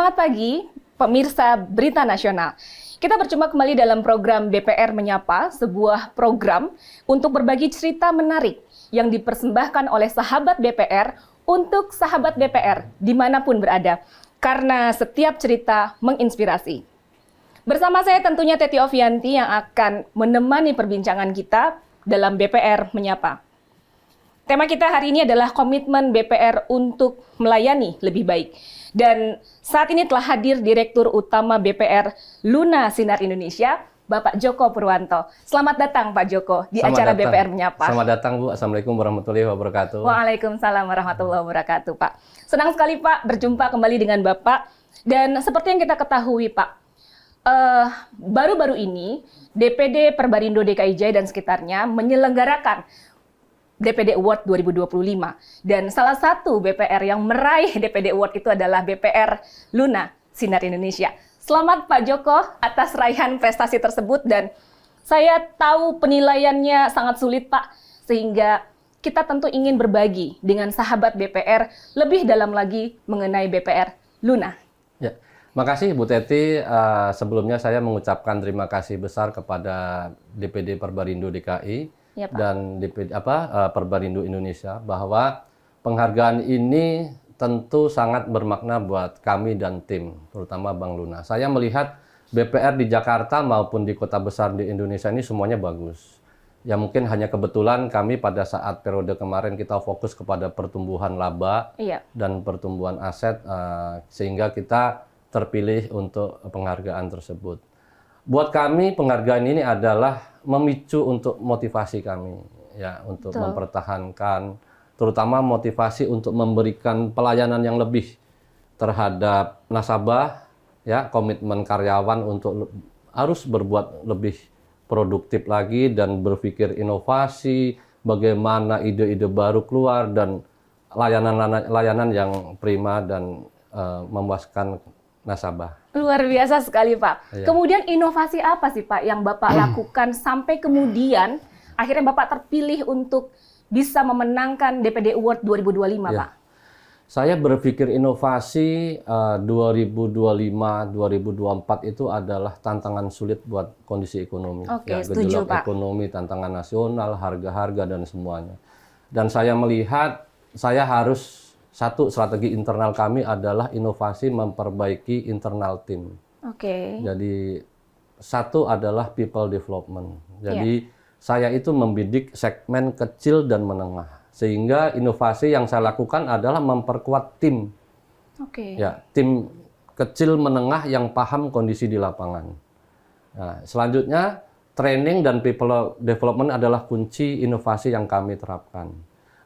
Semangat pagi, pemirsa Berita Nasional. Kita berjumpa kembali dalam program DPR Menyapa, sebuah program untuk berbagi cerita menarik yang dipersembahkan oleh sahabat DPR untuk sahabat DPR dimanapun berada. Karena setiap cerita menginspirasi. Bersama saya tentunya Teti Ovianti yang akan menemani perbincangan kita dalam DPR Menyapa. Tema kita hari ini adalah komitmen BPR untuk melayani lebih baik. Dan saat ini telah hadir Direktur Utama BPR Luna Sinar Indonesia, Bapak Joko Purwanto. Selamat datang Pak Joko di acara BPR Menyapa. Selamat datang Bu, Assalamualaikum warahmatullahi wabarakatuh. Waalaikumsalam warahmatullahi wabarakatuh Pak. Senang sekali Pak berjumpa kembali dengan Bapak. Dan seperti yang kita ketahui Pak, baru-baru ini DPD Perbarindo DKI Jaya dan sekitarnya menyelenggarakan DPD Award 2025. Dan salah satu BPR yang meraih DPD Award itu adalah BPR Luna Sinar Indonesia. Selamat Pak Joko atas raihan prestasi tersebut, dan saya tahu penilaiannya sangat sulit Pak, sehingga kita tentu ingin berbagi dengan sahabat BPR lebih dalam lagi mengenai BPR Luna. Ya, makasih Bu Teti. Sebelumnya saya mengucapkan terima kasih besar kepada DPD Perbarindo DKI. Ya, dan DPD Perbarindo Indonesia, bahwa penghargaan ini tentu sangat bermakna buat kami dan tim, terutama Bang Luna. Saya melihat BPR di Jakarta maupun di kota besar di Indonesia ini semuanya bagus. Ya mungkin hanya kebetulan kami pada saat periode kemarin kita fokus kepada pertumbuhan laba dan pertumbuhan aset, sehingga kita terpilih untuk penghargaan tersebut. Buat kami penghargaan ini adalah memicu untuk motivasi kami, ya, untuk mempertahankan, terutama motivasi untuk memberikan pelayanan yang lebih terhadap nasabah, ya, komitmen karyawan untuk harus berbuat lebih produktif lagi dan berpikir inovasi, bagaimana ide-ide baru keluar dan layanan yang prima dan memuaskan nasabah. Luar biasa sekali Pak. Ya. Kemudian inovasi apa sih Pak yang Bapak lakukan sampai kemudian akhirnya Bapak terpilih untuk bisa memenangkan DPD Award 2025 ya. Pak? Saya berpikir inovasi 2025-2024 itu adalah tantangan sulit buat kondisi ekonomi. Oke, ya, setuju gejolak Pak. Ekonomi, tantangan nasional, harga-harga dan semuanya. Dan saya melihat saya harus, satu strategi internal kami adalah inovasi memperbaiki internal tim. Oke. Jadi satu adalah people development. Jadi saya itu membidik segmen kecil dan menengah. Sehingga inovasi yang saya lakukan adalah memperkuat tim. Ya, tim kecil menengah yang paham kondisi di lapangan. Nah, selanjutnya training dan people development adalah kunci inovasi yang kami terapkan.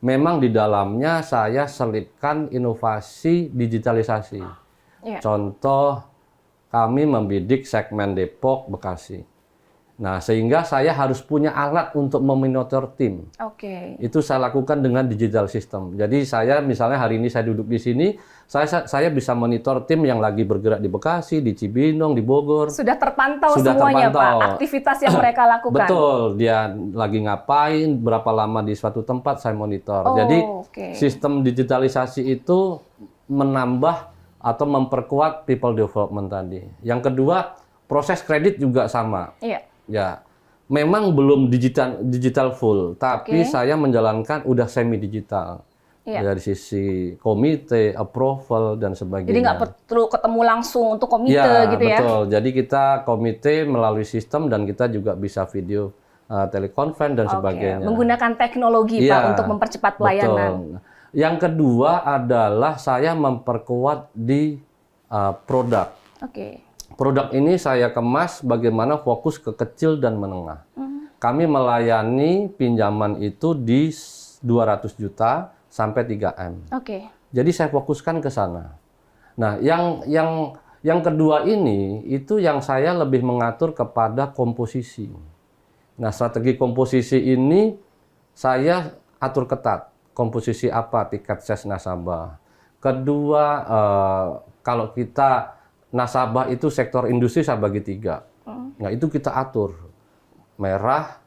Memang di dalamnya saya selipkan inovasi digitalisasi. Contoh, kami membidik segmen Depok, Bekasi. Nah, sehingga saya harus punya alat untuk memonitor tim. Itu saya lakukan dengan digital system. Jadi saya misalnya hari ini saya duduk di sini, saya bisa monitor tim yang lagi bergerak di Bekasi, di Cibinong, di Bogor. Sudah terpantau semuanya Pak, aktivitas yang mereka lakukan. Betul, dia lagi ngapain, berapa lama di suatu tempat saya monitor. Jadi sistem digitalisasi itu menambah atau memperkuat people development tadi. Yang kedua, proses kredit juga sama. Ya, memang belum digital full, tapi saya menjalankan udah semi digital. Dari sisi komite, approval dan sebagainya. Jadi nggak perlu ketemu langsung untuk komite gitu ya? Betul. Jadi kita komite melalui sistem dan kita juga bisa video telekonferensi dan sebagainya. Menggunakan teknologi Pak untuk mempercepat pelayanan. Betul. Yang kedua adalah saya memperkuat di produk. Produk ini saya kemas bagaimana fokus ke kecil dan menengah. Kami melayani pinjaman itu di 200 juta sampai 3M. Jadi saya fokuskan ke sana. Nah, yang kedua ini itu yang saya lebih mengatur kepada komposisi. Nah, strategi komposisi ini saya atur ketat. Komposisi apa tiket ses nasabah. Kedua, kalau kita nasabah itu sektor industri saya bagi 3. Nah, itu kita atur. Merah,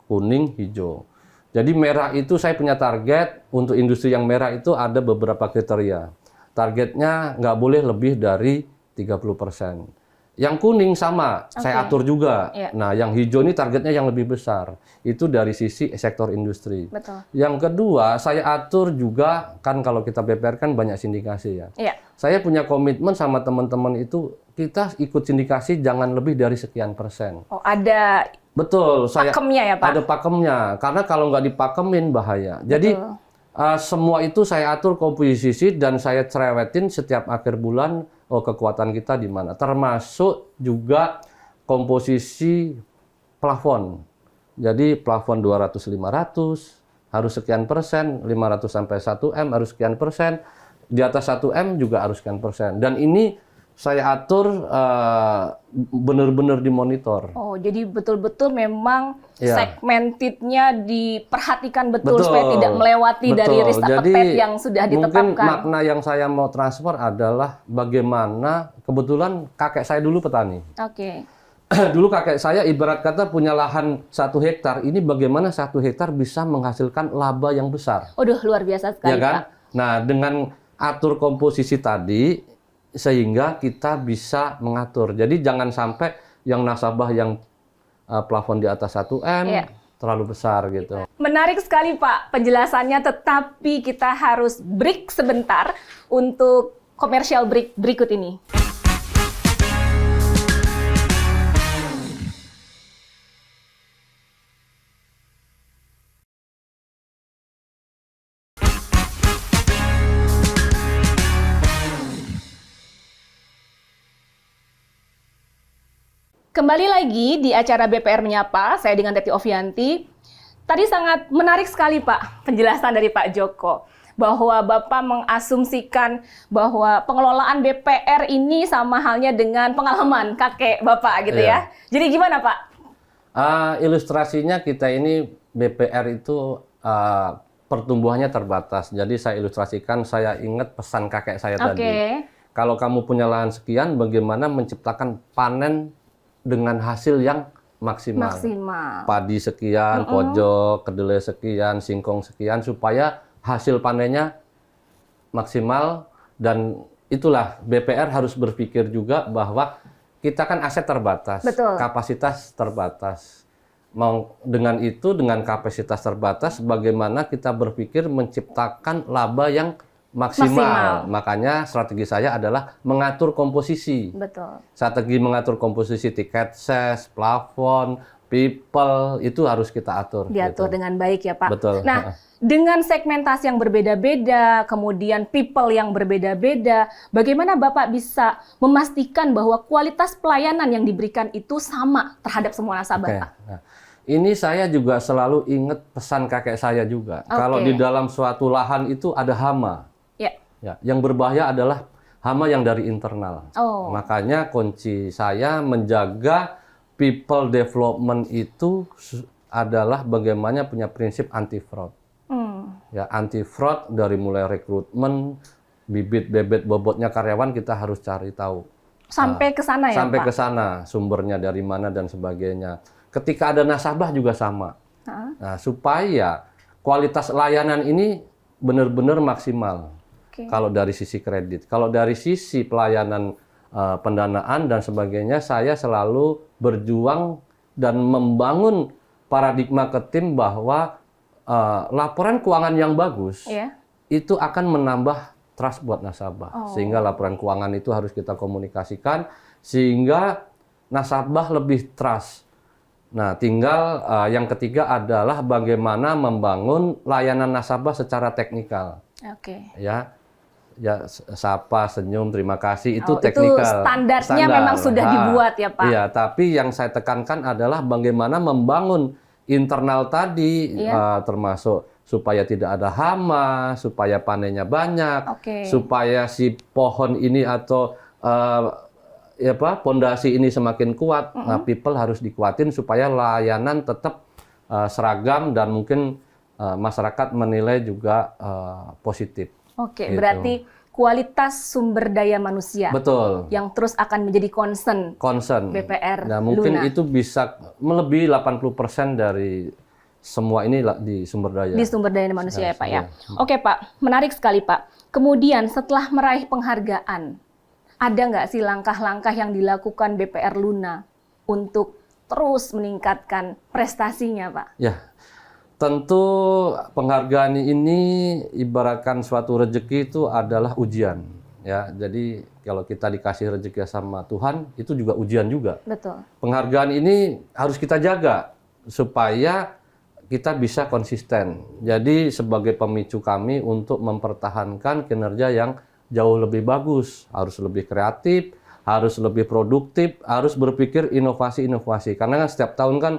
kuning, hijau. Jadi merah itu saya punya target untuk industri yang merah itu ada beberapa kriteria. targetnya nggak boleh lebih dari 30%. Yang kuning sama, saya atur juga. Nah, yang hijau ini targetnya yang lebih besar. Itu dari sisi sektor industri. Betul. Yang kedua, saya atur juga, kan kalau kita BPR kan banyak sindikasi ya. Saya punya komitmen sama teman-teman itu, kita ikut sindikasi jangan lebih dari sekian persen. Oh, ada betul, pakemnya ya Pak? Ada pakemnya, karena kalau nggak dipakemin bahaya. Jadi, semua itu saya atur komposisi dan saya cerewetin setiap akhir bulan, kekuatan kita di mana. Termasuk juga komposisi plafon. Jadi plafon 200-500 harus sekian persen, 500 sampai 1M harus sekian persen, di atas 1M juga harus sekian persen. Dan ini saya atur benar-benar dimonitor. Oh, jadi betul-betul memang segmentednya diperhatikan betul supaya tidak melewati dari risk appetite yang sudah ditetapkan. Mungkin makna yang saya mau transfer adalah bagaimana, kebetulan kakek saya dulu petani. Dulu kakek saya ibarat kata punya lahan 1 hektar, ini bagaimana 1 hektar bisa menghasilkan laba yang besar. Waduh, luar biasa sekali, ya kan? Pak. Nah, dengan atur komposisi tadi, sehingga kita bisa mengatur. Jadi jangan sampai yang nasabah yang plafon di atas 1M terlalu besar gitu. Menarik sekali Pak penjelasannya, tetapi kita harus break sebentar untuk commercial break berikut ini. Kembali lagi di acara BPR Menyapa, saya dengan Teti Ovianti. Tadi sangat menarik sekali Pak penjelasan dari Pak Joko, bahwa Bapak mengasumsikan bahwa pengelolaan BPR ini sama halnya dengan pengalaman kakek Bapak gitu ya. Jadi gimana Pak? Ilustrasinya kita ini BPR itu pertumbuhannya terbatas. Jadi saya ilustrasikan, saya ingat pesan kakek saya tadi. Kalau kamu punya lahan sekian, bagaimana menciptakan panen dengan hasil yang maksimal. Padi sekian, pojok, kedelai sekian, singkong sekian, supaya hasil panennya maksimal. Dan itulah BPR harus berpikir juga bahwa kita kan aset terbatas, kapasitas terbatas. Dengan itu, dengan kapasitas terbatas, bagaimana kita berpikir menciptakan laba yang maksimal. Makanya strategi saya adalah mengatur komposisi. Strategi mengatur komposisi tiket ses, plafon, people, itu harus kita atur. Diatur dengan baik ya Pak. Betul. Nah, dengan segmentasi yang berbeda-beda, kemudian people yang berbeda-beda, bagaimana Bapak bisa memastikan bahwa kualitas pelayanan yang diberikan itu sama terhadap semua nasabah Pak? Nah, ini saya juga selalu ingat pesan kakek saya juga. Kalau di dalam suatu lahan itu ada hama. Ya, yang berbahaya adalah hama yang dari internal. Makanya kunci saya menjaga people development itu adalah bagaimana punya prinsip anti fraud. Ya, anti fraud dari mulai rekrutmen, bibit bebet bobotnya karyawan kita harus cari tahu. Sampai ke sana ya, sampai Pak? ke sana, sumbernya dari mana dan sebagainya. Ketika ada nasabah juga sama. Nah, supaya kualitas layanan ini benar-benar maksimal. Kalau dari sisi kredit, kalau dari sisi pelayanan pendanaan dan sebagainya, saya selalu berjuang dan membangun paradigma ke tim bahwa laporan keuangan yang bagus itu akan menambah trust buat nasabah. Sehingga laporan keuangan itu harus kita komunikasikan sehingga nasabah lebih trust. Nah, tinggal yang ketiga adalah bagaimana membangun layanan nasabah secara teknikal. Ya, sapa, senyum, terima kasih, itu teknikal. Itu standarnya memang sudah dibuat ya Pak? Iya, tapi yang saya tekankan adalah bagaimana membangun internal tadi, termasuk supaya tidak ada hama, supaya panennya banyak, supaya si pohon ini atau pondasi ini semakin kuat. Nah, people harus dikuatin supaya layanan tetap seragam dan mungkin masyarakat menilai juga positif. Oke, gitu. Berarti kualitas sumber daya manusia yang terus akan menjadi concern BPR. Nah, mungkin itu bisa melebihi 80% dari semua ini di sumber daya. Di sumber daya manusia ya Pak ya. Oke Pak, menarik sekali Pak. Kemudian setelah meraih penghargaan, ada nggak sih langkah-langkah yang dilakukan BPR Luna untuk terus meningkatkan prestasinya, Pak? Ya, tentu penghargaan ini ibaratkan suatu rezeki itu adalah ujian. Ya, jadi kalau kita dikasih rezeki sama Tuhan, itu juga ujian juga. Betul. Penghargaan ini harus kita jaga supaya kita bisa konsisten. Jadi sebagai pemicu kami untuk mempertahankan kinerja yang jauh lebih bagus, harus lebih kreatif, harus lebih produktif, harus berpikir inovasi-inovasi. Karena kan setiap tahun kan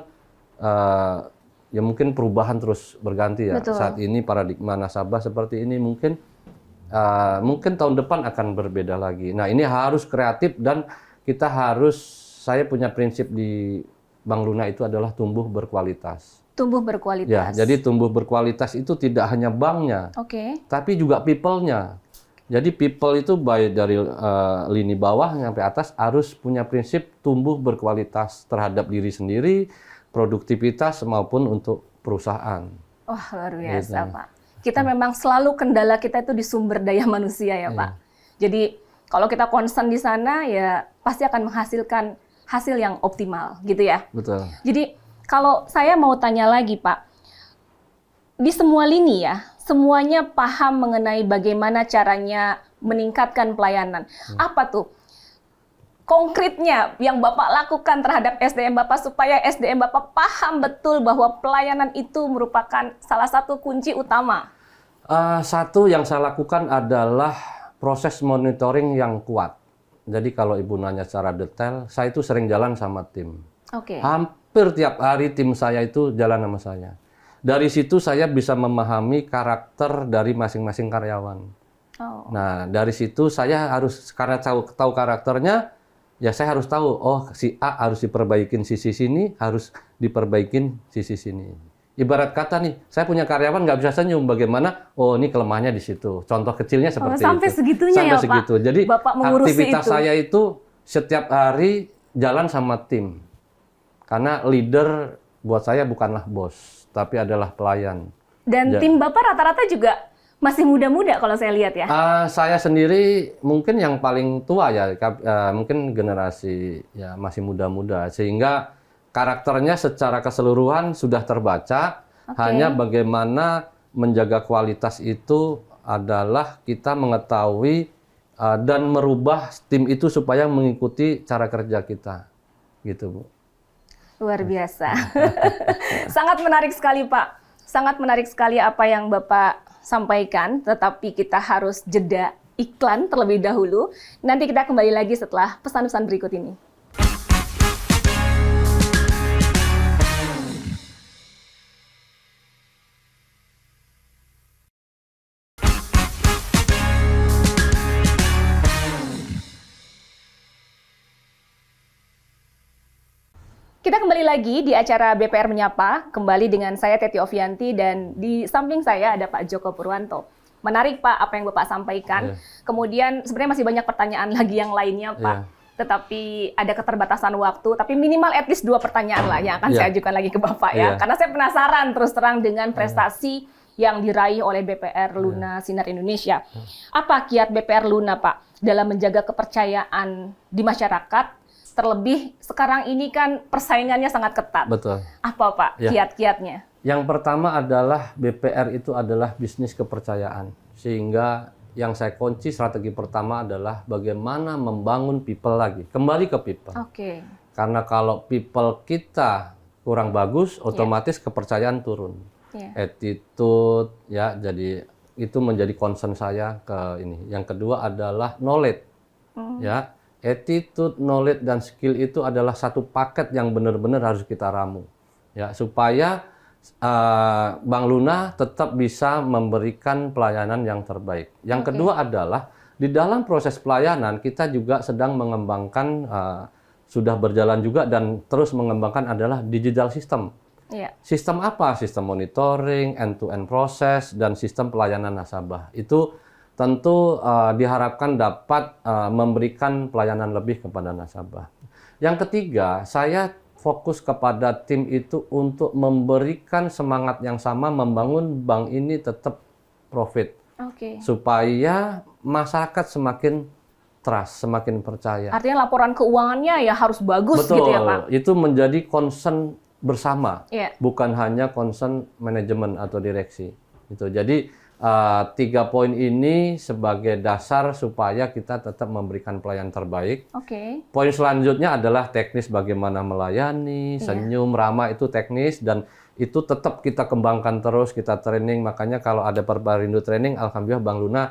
ya mungkin perubahan terus berganti ya. Betul. Saat ini paradigma nasabah seperti ini, mungkin tahun depan akan berbeda lagi. Nah, ini harus kreatif dan kita harus, saya punya prinsip di Bank Luna itu adalah tumbuh berkualitas. Tumbuh berkualitas. Ya, jadi tumbuh berkualitas itu tidak hanya banknya, tapi juga people-nya. Jadi people itu baik dari lini bawah sampai atas harus punya prinsip tumbuh berkualitas terhadap diri sendiri, produktivitas maupun untuk perusahaan. Wah, luar biasa, Pak. Kita memang selalu kendala kita itu di sumber daya manusia ya, Pak. Jadi kalau kita concern di sana ya pasti akan menghasilkan hasil yang optimal gitu ya. Betul. Jadi kalau saya mau tanya lagi, Pak, di semua lini ya, semuanya paham mengenai bagaimana caranya meningkatkan pelayanan. Apa tuh konkretnya yang Bapak lakukan terhadap SDM Bapak supaya SDM Bapak paham betul bahwa pelayanan itu merupakan salah satu kunci utama? Satu yang saya lakukan adalah proses monitoring yang kuat. Jadi kalau Ibu nanya secara detail, saya itu sering jalan sama tim. Hampir tiap hari tim saya itu jalan sama saya. Dari situ saya bisa memahami karakter dari masing-masing karyawan. Nah, dari situ saya harus, karena tahu karakternya, ya saya harus tahu, oh si A harus diperbaikin sisi sini, harus diperbaikin sisi sini. Ibarat kata nih, saya punya karyawan nggak bisa senyum, bagaimana? Oh ini kelemahannya di situ. Contoh kecilnya seperti sampai itu. Segitunya sampai ya, segitu. Pak? Jadi Bapak mengurusi aktivitas itu. saya itu setiap hari jalan sama tim. Karena leader buat saya bukanlah bos, tapi adalah pelayan. Dan tim Bapak rata-rata juga masih muda-muda kalau saya lihat ya? Saya sendiri mungkin yang paling tua ya, mungkin generasi ya masih muda-muda. Sehingga karakternya secara keseluruhan sudah terbaca. Hanya bagaimana menjaga kualitas itu adalah kita mengetahui dan merubah tim itu supaya mengikuti cara kerja kita. Gitu, Bu. Luar biasa. Sangat menarik sekali, Pak. Sangat menarik sekali apa yang Bapak sampaikan, tetapi kita harus jeda iklan terlebih dahulu. Nanti kita kembali lagi setelah pesan-pesan berikut ini. Kita kembali lagi di acara BPR Menyapa, kembali dengan saya Teti Ovianti dan di samping saya ada Pak Joko Purwanto. Menarik Pak apa yang Bapak sampaikan. Kemudian sebenarnya masih banyak pertanyaan lagi yang lainnya Pak. Tetapi ada keterbatasan waktu, tapi minimal at least 2 pertanyaan lah yang akan saya ajukan lagi ke Bapak ya. Karena saya penasaran terus terang dengan prestasi yang diraih oleh BPR Luna Sinar Indonesia. Apa kiat BPR Luna Pak dalam menjaga kepercayaan di masyarakat? Terlebih sekarang ini kan persaingannya sangat ketat. Betul. Apa Pak kiat-kiatnya? Yang pertama adalah BPR itu adalah bisnis kepercayaan. Sehingga yang saya kunci strategi pertama adalah bagaimana membangun people lagi. Kembali ke people. Karena kalau people kita kurang bagus, otomatis kepercayaan turun. Attitude, ya, jadi itu menjadi concern saya ke ini. Yang kedua adalah knowledge. Ya. Attitude, knowledge, dan skill itu adalah satu paket yang benar-benar harus kita ramu. Ya, supaya Bank Luna tetap bisa memberikan pelayanan yang terbaik. Yang kedua adalah, di dalam proses pelayanan, kita juga sedang mengembangkan, sudah berjalan juga dan terus mengembangkan adalah digital system. Sistem apa? Sistem monitoring, end-to-end proses, dan sistem pelayanan nasabah. Itu tentu diharapkan dapat memberikan pelayanan lebih kepada nasabah. Yang ketiga, saya fokus kepada tim itu untuk memberikan semangat yang sama membangun bank ini tetap profit. supaya masyarakat semakin trust, semakin percaya. Artinya laporan keuangannya ya harus bagus. Betul, gitu ya Pak? itu menjadi concern bersama, Iya. bukan hanya concern manajemen atau direksi. Gitu. Jadi 3 poin ini sebagai dasar supaya kita tetap memberikan pelayanan terbaik. Poin selanjutnya adalah teknis, bagaimana melayani, senyum, ramah, itu teknis, dan itu tetap kita kembangkan terus, kita training. Makanya kalau ada Perbarindo training, alhamdulillah Bank Luna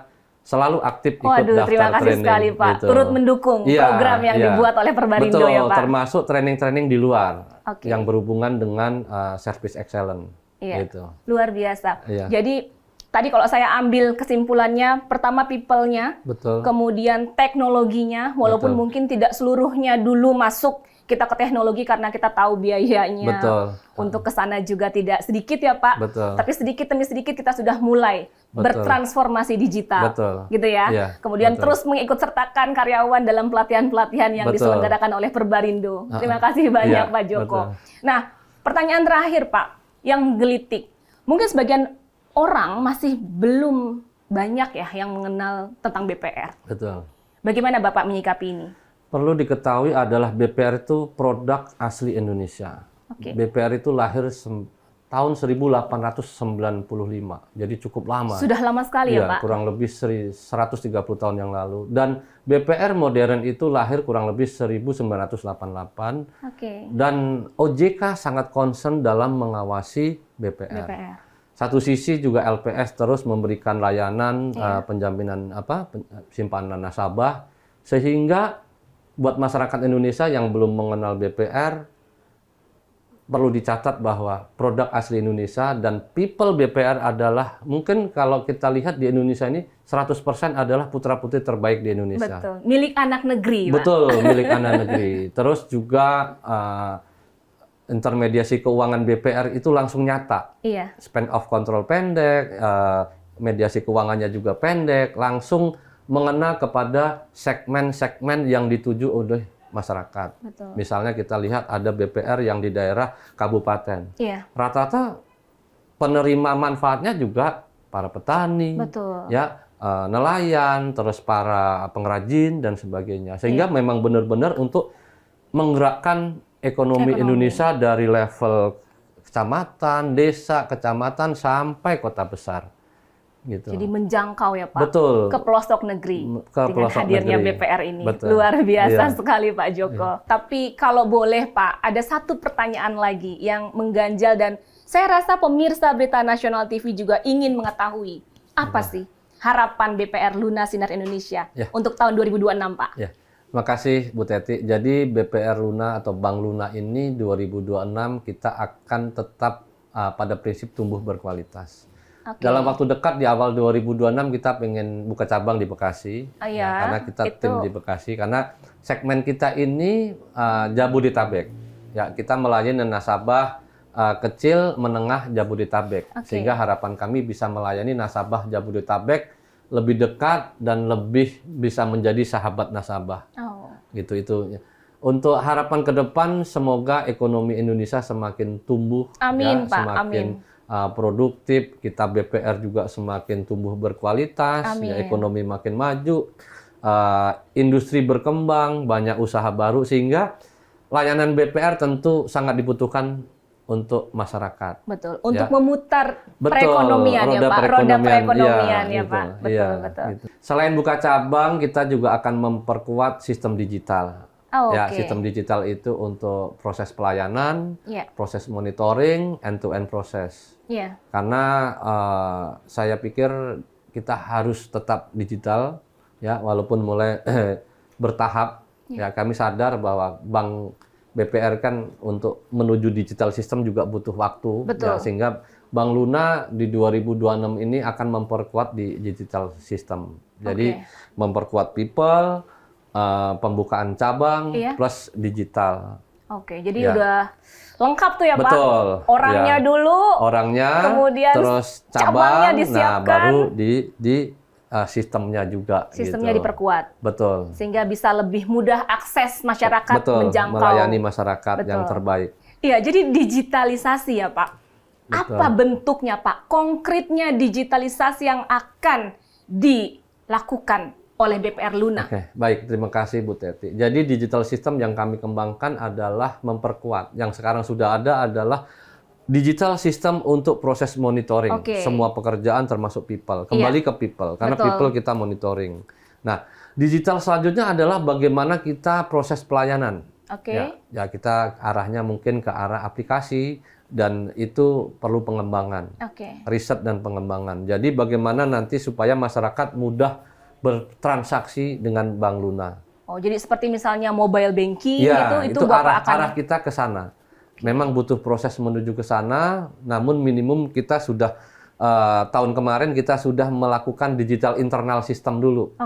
selalu aktif ikut daftar terima kasih training. sekali Pak. Gitu. Turut mendukung program yang dibuat oleh Perbarindo. Betul, ya Pak. termasuk training-training di luar yang berhubungan dengan service excellence. Gitu. Luar biasa. Iya. Jadi tadi kalau saya ambil kesimpulannya, pertama people-nya, kemudian teknologinya, walaupun mungkin tidak seluruhnya dulu masuk kita ke teknologi karena kita tahu biayanya. Untuk ke sana juga tidak sedikit ya Pak. Tapi sedikit demi sedikit kita sudah mulai bertransformasi digital. Gitu ya. Kemudian terus mengikut sertakan karyawan dalam pelatihan-pelatihan yang diselenggarakan oleh Perbarindo. Terima kasih banyak Pak Joko. Nah, pertanyaan terakhir Pak, yang gelitik. Mungkin sebagian orang masih belum banyak ya yang mengenal tentang BPR. Bagaimana Bapak menyikapi ini? Perlu diketahui adalah BPR itu produk asli Indonesia. BPR itu lahir tahun 1895, jadi cukup lama. Sudah lama sekali ya Pak? Kurang lebih 130 tahun yang lalu. Dan BPR modern itu lahir kurang lebih 1988. Dan OJK sangat concern dalam mengawasi BPR. Satu sisi juga LPS terus memberikan layanan penjaminan simpanan nasabah, sehingga buat masyarakat Indonesia yang belum mengenal BPR, perlu dicatat bahwa produk asli Indonesia dan people BPR adalah, mungkin kalau kita lihat di Indonesia ini 100% adalah putra-putri terbaik di Indonesia. Milik anak negeri, Pak. Milik anak negeri. Terus juga intermediasi keuangan BPR itu langsung nyata. Span of control pendek, mediasi keuangannya juga pendek, langsung mengena kepada segmen-segmen yang dituju oleh masyarakat. Misalnya kita lihat ada BPR yang di daerah kabupaten. Rata-rata penerima manfaatnya juga para petani, nelayan, terus para pengrajin dan sebagainya. Sehingga memang benar-benar untuk menggerakkan ekonomi Indonesia dari level kecamatan, desa, kecamatan sampai kota besar. Gitu. Jadi menjangkau ya Pak, ke pelosok negeri dengan hadirnya BPR ini. Luar biasa sekali Pak Joko. Tapi kalau boleh Pak, ada satu pertanyaan lagi yang mengganjal dan saya rasa pemirsa Berita Nasional TV juga ingin mengetahui. Apa sih harapan BPR Luna Sinar Indonesia untuk tahun 2026 Pak? Terima kasih Bu Teti. Jadi BPR Luna atau Bank Luna ini 2026 kita akan tetap pada prinsip tumbuh berkualitas. Dalam waktu dekat di awal 2026 kita pengen buka cabang di Bekasi, karena kita tim di Bekasi, karena segmen kita ini Jabodetabek. Kita melayani nasabah kecil, menengah Jabodetabek, sehingga harapan kami bisa melayani nasabah Jabodetabek lebih dekat dan lebih bisa menjadi sahabat nasabah. Gitu itu. Untuk harapan ke depan, semoga ekonomi Indonesia semakin tumbuh, Pak. semakin produktif, kita BPR juga semakin tumbuh berkualitas, ekonomi makin maju, industri berkembang, banyak usaha baru, sehingga layanan BPR tentu sangat dibutuhkan untuk masyarakat. Untuk memutar perekonomian ya Pak, roda perekonomian ya Pak. Betul. Selain buka cabang, kita juga akan memperkuat sistem digital. Sistem digital itu untuk proses pelayanan, proses monitoring, end-to-end proses. Karena saya pikir kita harus tetap digital, walaupun mulai bertahap. Kami sadar bahwa Bank BPR kan untuk menuju digital system juga butuh waktu, sehingga Bank Luna di 2026 ini akan memperkuat di digital system. Jadi memperkuat people, pembukaan cabang plus digital. Jadi udah lengkap tuh ya Pak. Orangnya dulu, kemudian terus cabangnya disiapkan, baru di sistemnya juga. Sistemnya diperkuat. Sehingga bisa lebih mudah akses masyarakat menjangkau. Melayani masyarakat yang terbaik. Jadi digitalisasi ya Pak. Betul. Apa bentuknya Pak? Konkretnya digitalisasi yang akan dilakukan oleh BPR Luna. Oke, baik. Terima kasih Bu Teti. Jadi digital system yang kami kembangkan adalah memperkuat. Yang sekarang sudah ada adalah digital system untuk proses monitoring. Semua pekerjaan termasuk people. Kembali ke people, karena people kita monitoring. Nah, digital selanjutnya adalah bagaimana kita proses pelayanan. Ya, kita arahnya mungkin ke arah aplikasi, dan itu perlu pengembangan. Riset dan pengembangan. Jadi bagaimana nanti supaya masyarakat mudah bertransaksi dengan Bank Luna. Oh, jadi seperti misalnya mobile banking itu Bapak arah kita ke sana. Memang butuh proses menuju ke sana, namun minimum kita sudah tahun kemarin kita sudah melakukan digital internal system dulu.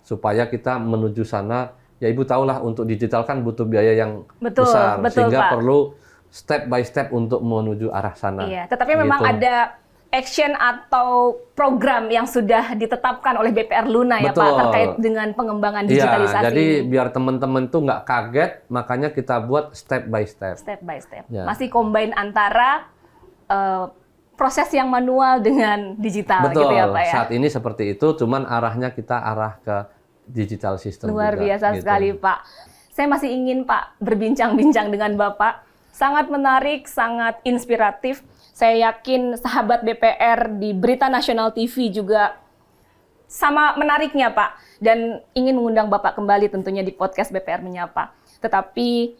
Supaya kita menuju sana, ya Ibu tahulah untuk digital kan butuh biaya yang besar, sehingga Pak. perlu step by step untuk menuju arah sana. Iya, tetapi memang ada action atau program yang sudah ditetapkan oleh BPR Luna ya Pak, terkait dengan pengembangan digitalisasi. Jadi biar teman-teman tuh nggak kaget, makanya kita buat step by step. Step by step. Masih combine antara proses yang manual dengan digital gitu ya Pak ya? Saat ini seperti itu, cuman arahnya kita arah ke digital system. Luar biasa sekali Pak. Saya masih ingin Pak berbincang-bincang dengan Bapak. Sangat menarik, sangat inspiratif. Saya yakin sahabat BPR di Berita Nasional TV juga sama menariknya Pak. Dan ingin mengundang Bapak kembali tentunya di podcast BPR Menyapa. Tetapi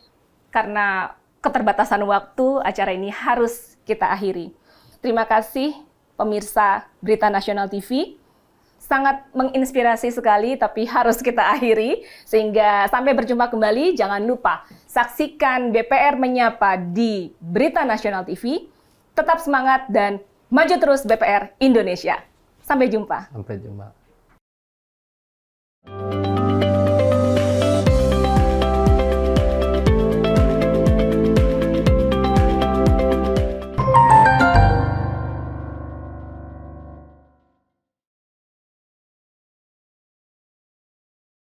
karena keterbatasan waktu, acara ini harus kita akhiri. Terima kasih pemirsa Berita Nasional TV. Sangat menginspirasi sekali, tapi harus kita akhiri. Sehingga sampai berjumpa kembali, jangan lupa saksikan BPR Menyapa di Berita Nasional TV. Tetap semangat dan maju terus BPR Indonesia. Sampai jumpa. Sampai jumpa.